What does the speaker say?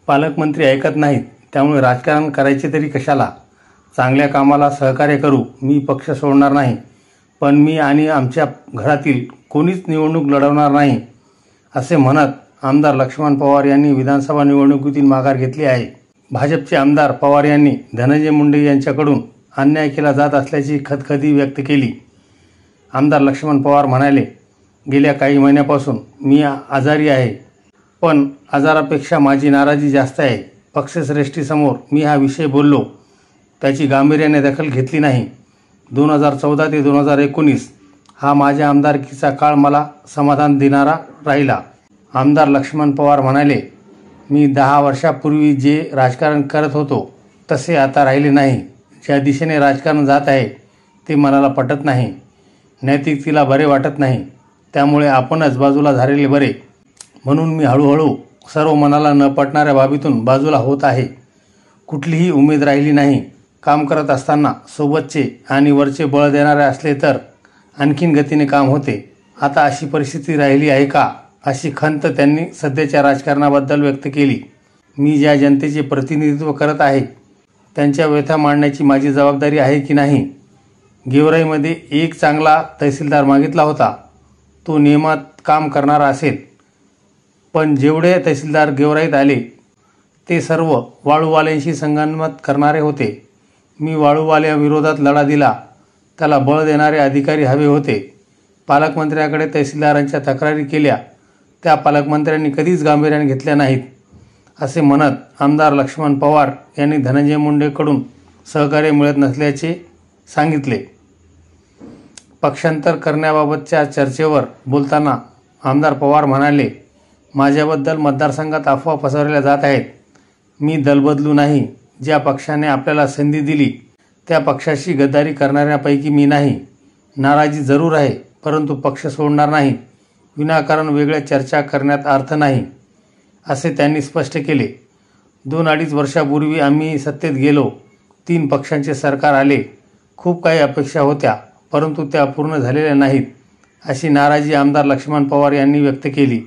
पालकमंत्री ऐकत नाहीत, त्यामुळे राजकारण करायचे तरी कशाला? चांगल्या कामाला सहकार्य करू, मी पक्ष सोडणार नाही, पण मी आणि आमच्या घरातील कोणीच निवडणूक लढवणार नाही, असे म्हणत आमदार लक्ष्मण पवार यांनी विधानसभा निवडणुकीतील माघार घेतली आहे. भाजपचे आमदार पवार यांनी धनंजय मुंडे यांच्याकडून अन्याय केला जात असल्याची खदखदी व्यक्त केली. आमदार लक्ष्मण पवार म्हणाले, गेल्या काही महिन्यापासून मी आजारी आहे, पण आजारापेक्षा माझी नाराजी जास्त आहे. पक्षश्रेष्ठीसमोर मी हा विषय बोललो, त्याची गांभीर्याने दखल घेतली नाही. 2014 ते 2019 हा माझ्या आमदारकीचा काळ मला समाधान देणारा राहिला. आमदार लक्ष्मण पवार म्हणाले, मी 10 वर्षापूर्वी जे राजकारण करत होतो तसे आता राहिले नाही. ज्या दिशेने राजकारण जात आहे ते मनाला पटत नाही, नैतिकतेला बरे वाटत नाही, त्यामुळे आपणच बाजूला झालेले बरे. म्हणून मी हळूहळू सर्व मनाला न पटणाऱ्या बाबीतून बाजूला होत आहे. कुठलीही उमेद राहिली नाही. काम करत असताना सोबतचे आणि वरचे बळ देणारे असले तर आणखीन गतीने काम होते. आता अशी परिस्थिती राहिली आहे का, अशी खंत त्यांनी सध्याच्या राजकारणाबद्दल व्यक्त केली. मी ज्या जनतेचे प्रतिनिधित्व करत आहे त्यांच्या व्यथा मांडण्याची माझी जबाबदारी आहे की नाही? गेवराईमध्ये एक चांगला तहसीलदार मागितला होता, तो नियमात काम करणारा असेल, पण जेवढे तहसीलदार गेवराईत आले ते सर्व वाळूवाल्यांशी संगनमत करणारे होते. मी वाळूवाल्याविरोधात लढा दिला, त्याला बळ देणारे अधिकारी हवे होते. पालकमंत्र्यांकडे तहसीलदारांच्या तक्रारी केल्या, त्या पालकमंत्र्यांनी कधीच गांभीर्याने घेतल्या नाहीत, असे म्हणत आमदार लक्ष्मण पवार यांनी धनंजय मुंडेकडून सहकार्य मिळत नसल्याचे सांगितले. पक्षांतर करण्याबाबतच्या चर्चेवर बोलताना आमदार पवार म्हणाले, माझ्याबद्दल मतदारसंघात अफवा पसरवल्या जात आहेत. मी दल बदलू नाही. ज्या पक्षाने आपल्याला संधी दिली त्या पक्षाशी गद्दारी करणाऱ्यांपैकी मी नाही. नाराजी जरूर आहे, परंतु पक्ष सोडणार नाही. विनाकारण वेगळ्या चर्चा करण्यात अर्थ नाही, असे त्यांनी स्पष्ट केले. 2-2.5 वर्षापूर्वी आम्ही सत्तेत गेलो. 3 पक्षांचे सरकार आले. खूप काही अपेक्षा होत्या, परंतु त्या पूर्ण झालेल्या नाहीत, अशी नाराजी आमदार लक्ष्मण पवार यांनी व्यक्त केली.